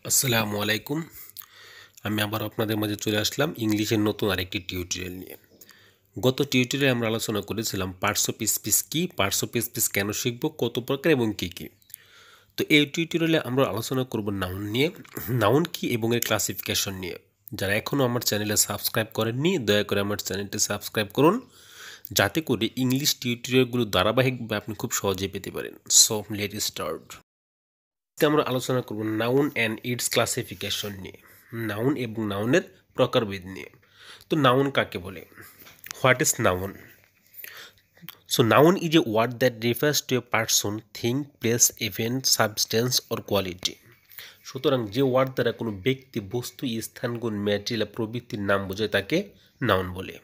আসসালামু আলাইকুম। আমি আবার আপনাদের মাঝে চলে আসলাম ইংলিশের নতুন আরেকটি টিউটোরিয়াল নিয়ে। গত টিউটোরিয়ালে আমরা আলোচনা করেছিলাম পার্টস অফ স্পিচ কী, পার্টস অফ স্পিচ কেন শিখব, কত প্রকার এবং কী কী। তো এই টিউটোরিয়ালে আমরা আলোচনা করব নাউন নিয়ে, নাউন কী এবং এর ক্লাসিফিকেশন নিয়ে। যারা এখনও আমার চ্যানেলে সাবস্ক্রাইব করেননি দয়া করে আমার চ্যানেলটি সাবস্ক্রাইব করুন, যাতে করে ইংলিশ টিউটোরিয়ালগুলো ধারাবাহিকভাবে আপনি খুব সহজে পেতে পারেন। So let start. আমরা আলোচনা করব নাউন অ্যান্ড ইটস ক্লাসিফিকেশন নিয়ে, নাউন এবং নাউনের প্রকারভেদ নিয়ে। তো নাউন কাকে বলে? What is noun? So noun is a word that refers to a person, thing, place, event, substance or quality. সুতরাং যে ওয়ার্ড দ্বারা কোনো ব্যক্তি, বস্তু, স্থান, গুণ, ম্যাটেরিয়াল প্রভৃতির নাম বোঝায় তাকে নাউন বলে।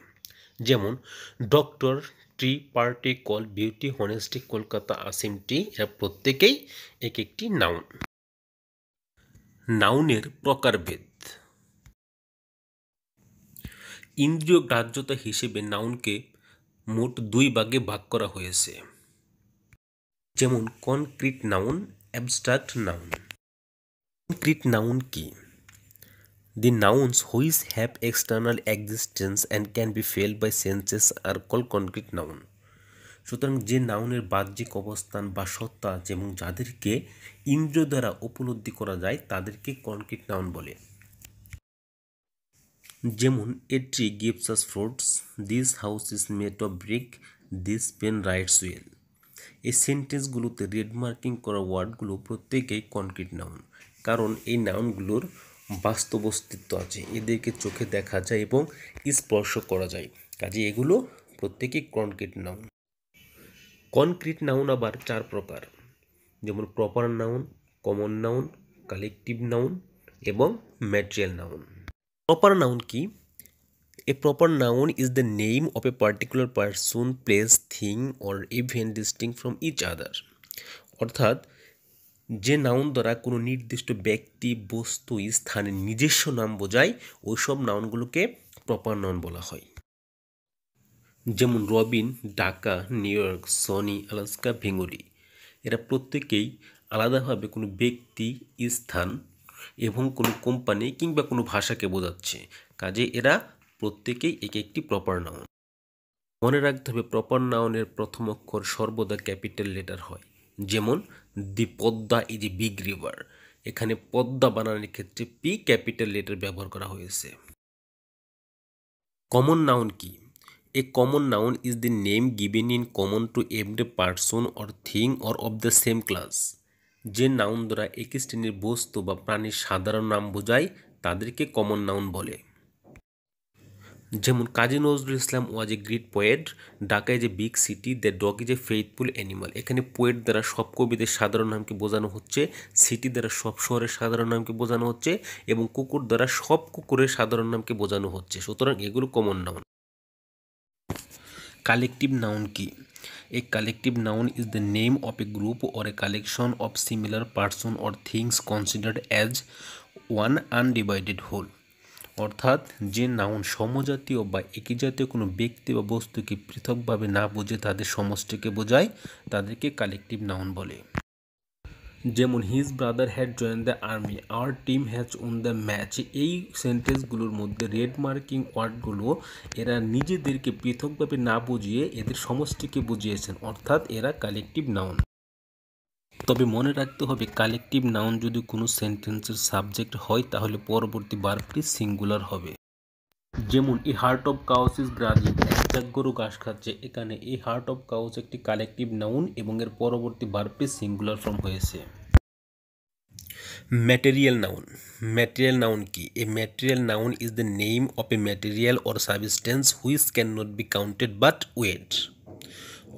যেমন doctor, tree, party, call, beauty, honesty, Kolkata, Asim টি, এরা প্রত্যেকেই এক একটি নাউন। নাউনের প্রকারভেদ। ইন্দ্রিয় গ্রাহ্যতা হিসেবে নাউনকে মোট দুই ভাগে ভাগ করা হয়েছে, যেমন concrete noun, abstract noun. Concrete noun কি? The nouns which have external existence and can be felt by senses are called concrete noun. সুতরাং যে নাউনের বাহ্যিক অবস্থান বা সত্তা আছে এবং যাদেরকে ইন্দ্রিয় দ্বারা উপলব্ধি করা যায় তাদেরকে কনক্রিট নাউন বলে। যেমন a tree gives us fruits, this house is made of brick, this pen writes well. এই সেন্টেন্সগুলোতে রেড মার্কিং করা ওয়ার্ডগুলো প্রত্যেকেই কনক্রিট নাউন, কারণ এই নাউনগুলোর বাস্তব অস্তিত্ব আছে, এদেরকে চোখে দেখা যায় এবং স্পর্শ করা যায়, কাজে এগুলো প্রত্যেকেই কনক্রিট নাউন। কনক্রিট নাউন আবার চার প্রকার, যেমন proper noun, common noun, collective noun এবং ম্যাটেরিয়াল নাউন। প্রপার নাউন কি? A proper noun is the name of a particular person, place, thing or event distinct from each other. অর্থাৎ যে noun দ্বারা কোনো নির্দিষ্ট ব্যক্তি, বস্তু, স্থানের নিজস্ব নাম বোঝায় ওইসব নাউনগুলোকে প্রপার নাউন বলা হয়। যেমন Robin, Dhaka, New York, Sony, Alaska, ভেঙ্গুরি, এরা প্রত্যেকেই আলাদাভাবে কোনো ব্যক্তি, স্থান এবং কোনো কোম্পানি কিংবা কোনো ভাষাকে বোঝাচ্ছে, কাজে এরা প্রত্যেকেই এক একটি প্রপার নাউন। মনে রাখতে হবে প্রপার নাউনের প্রথম অক্ষর সর্বদা ক্যাপিটাল লেটার হয়। যেমন the Padma is a big river, এখানে পদ্মা বানানোর ক্ষেত্রে পি ক্যাপিটাল লেটার ব্যবহার করা হয়েছে। কমন নাউন কি? A common noun is the name given in common to every person or thing or of the same class. যে নাউন দ্বারা একই শ্রেণীর বস্তু বা প্রাণীর সাধারণ নাম বোঝায় তাদেরকে কমন নাউন বলে। যেমন Kazi Nazrul Islam was a great poet, Dhaka is a big city, the dog is a faithful animal. এখানে পোয়েট দ্বারা সব কবিদের সাধারণ নামকে বোঝানো হচ্ছে, সিটি দ্বারা সব শহরের সাধারণ নামকে বোঝানো হচ্ছে এবং কুকুর দ্বারা সব কুকুরের সাধারণ নামকে বোঝানো হচ্ছে, সুতরাং এগুলো কমন নাউন। কালেকটিভ নাউন কি? A collective noun is the name of a group or a collection of similar persons or things considered as one undivided whole. অর্থাৎ যে নাউন সমজাতীয় বা একই জাতীয় কোনো ব্যক্তি বা বস্তুকে পৃথকভাবে না বুঝে তাদের সমষ্টিকে বোঝায়, তাদেরকে কালেকটিভ নাউন বলে। যেমন his brother had join the army, our team has won the match. এই সেন্টেন্সগুলোর মধ্যে রেড মার্কিং ওয়ার্ডগুলো এরা নিজেদেরকে পৃথকভাবে না বুঝিয়ে এদের সমষ্টিকে বুঝিয়েছেন, অর্থাৎ এরা কালেকটিভ নাউন। তবে মনে রাখতে হবে কালেকটিভ নাউন যদি কোনো সেন্টেন্সের সাবজেক্ট হয় তাহলে পরবর্তী ভার্বটি সিঙ্গুলার হবে। যেমন a herd of cows is grazing, এক গরু ঘাস খাচ্ছে, এখানে এ হার্ট অফ কাউস একটি কালেকটিভ নাউন এবং এর পরবর্তী ভার্বটি সিঙ্গুলার ফর্ম হয়েছে। Material noun. ম্যাটেরিয়াল নাউন কি? A material noun is the name of a material or substance which can not be counted but weight.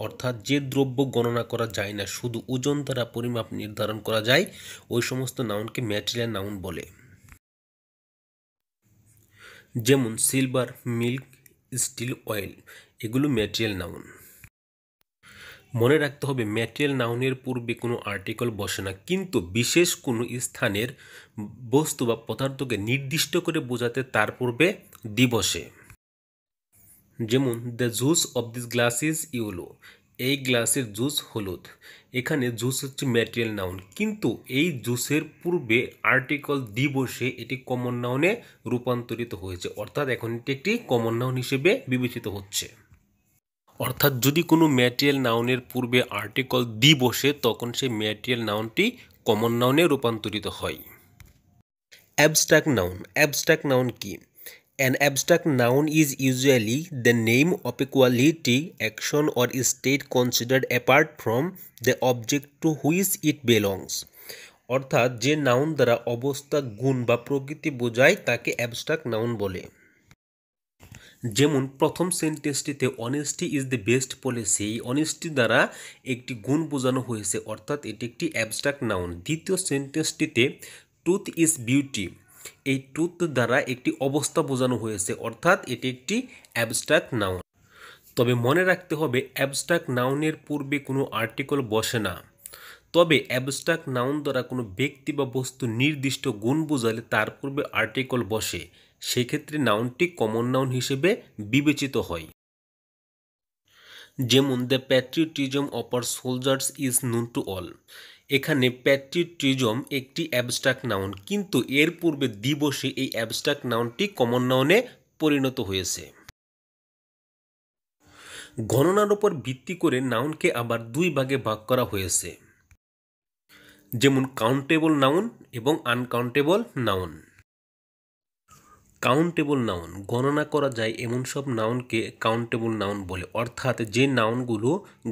অর্থাৎ যে দ্রব্য গণনা করা যায় না, শুধু ওজন দ্বারা পরিমাপ নির্ধারণ করা যায়, ওই সমস্ত নাউনকে ম্যাটেরিয়াল নাউন বলে। যেমন সিলভার, মিল্ক, স্টিল, অয়েল, এগুলো ম্যাটেরিয়াল নাউন। মনে রাখতে হবে ম্যাটেরিয়াল নাউনের পূর্বে কোনো আর্টিকেল বসে না, কিন্তু বিশেষ কোনো স্থানের বস্তু বা পদার্থকে নির্দিষ্ট করে বোঝাতে তার পূর্বে দি বসে। যেমন the juice of this glass is yellow, এই গ্লাসের জুস হলুদ। এখানে জুস হচ্ছে ম্যাটেরিয়াল নাউন, কিন্তু এই জুসের পূর্বে আর্টিকেল দি বসে এটি কমন নাউনে রূপান্তরিত হয়েছে, অর্থাৎ এখন এটি একটি কমন নাউন হিসেবে বিবেচিত হচ্ছে। অর্থাৎ যদি কোনো ম্যাটেরিয়াল নাউনের পূর্বে আর্টিকেল দি বসে তখন সেই ম্যাটেরিয়াল নাউনটি কমন নাউনে রূপান্তরিত হয়। Abstract noun. অ্যাবস্ট্রাক্ট নাউন কি? An abstract noun is usually the name of a quality, action, or state considered apart from the object to which it belongs. অর্থাৎ যে নাউন দ্বারা অবস্থা, গুণ বা প্রকৃতি বোঝায় তাকে অ্যাবস্ট্রাক্ট নাউন বলে। যেমন প্রথম সেন্টেন্সটিতে honesty is the best policy, এই অনেস্টি দ্বারা একটি গুণ বোঝানো হয়েছে, অর্থাৎ এটি একটি অ্যাবস্ট্রাক্ট নাউন। দ্বিতীয় সেন্টেন্সটিতে ট্রুথ ইজ বিউটি, এই ট্রুথ দ্বারা একটি অবস্থা বোঝানো হয়েছে, অর্থাৎ এটি একটি অ্যাবস্ট্রাক্ট নাউন। তবে মনে রাখতে হবে অ্যাবস্ট্রাক্ট নাউনের পূর্বে কোনো আর্টিকেল বসে না। তবে অ্যাবস্ট্রাক্ট নাউন দ্বারা কোনো ব্যক্তি বা বস্তু নির্দিষ্ট গুণ বোঝালে তার পূর্বে আর্টিকেল বসে, সেক্ষেত্রে নাউনটি কমন নাউন হিসেবে বিবেচিত হয়। যেমন the patriotism of our soldiers is known to all. এখানে প্যাট্রিয়টিজম একটি অ্যাবস্ট্রাক্ট নাউন, কিন্তু এর পূর্বে দি বসে এই অ্যাবস্ট্রাক্ট নাউনটি কমন নাউনে পরিণত হয়েছে। গণনার উপর ভিত্তি করে নাউনকে আবার দুই ভাগে ভাগ করা হয়েছে, যেমন কাউন্টেবল নাউন এবং আনকাউন্টেবল নাউন। কাউন্টেবল নাউন, গণনা করা যায় এমন সব নাউনকে কাউন্টেবল নাউন বলে, অর্থাৎ যে নাউনগুলো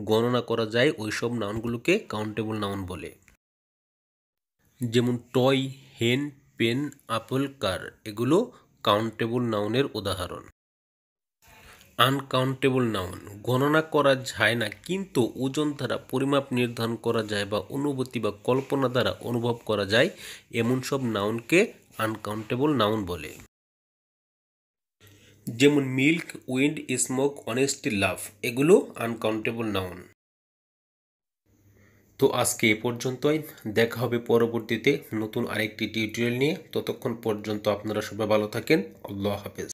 গণনা করা যায় ওই সব নাউনগুলোকে কাউন্টেবল নাউন বলে। যেমন টয়, হেন, পেন, আপেল, কার, এগুলো কাউন্টেবল নাউনের উদাহরণ। আনকাউন্টেবল নাউন, গণনা করা যায় না কিন্তু ওজন দ্বারা পরিমাপ নির্ধারণ করা যায় বা অনুভূতি বা কল্পনা দ্বারা অনুভব করা যায়, এমন সব নাউনকে আনকাউন্টেবল নাউন বলে। যেমন মিল্ক, উইন্ড, স্মোক, অনেস্টি, লাভ, এগুলো আনকাউন্টেবল নাউন। তো আজকে এ পর্যন্তই, দেখা হবে পরবর্তীতে নতুন আরেকটি টিউটোরিয়াল নিয়ে। ততক্ষণ পর্যন্ত আপনারা সবাই ভালো থাকেন। আল্লাহ হাফেজ।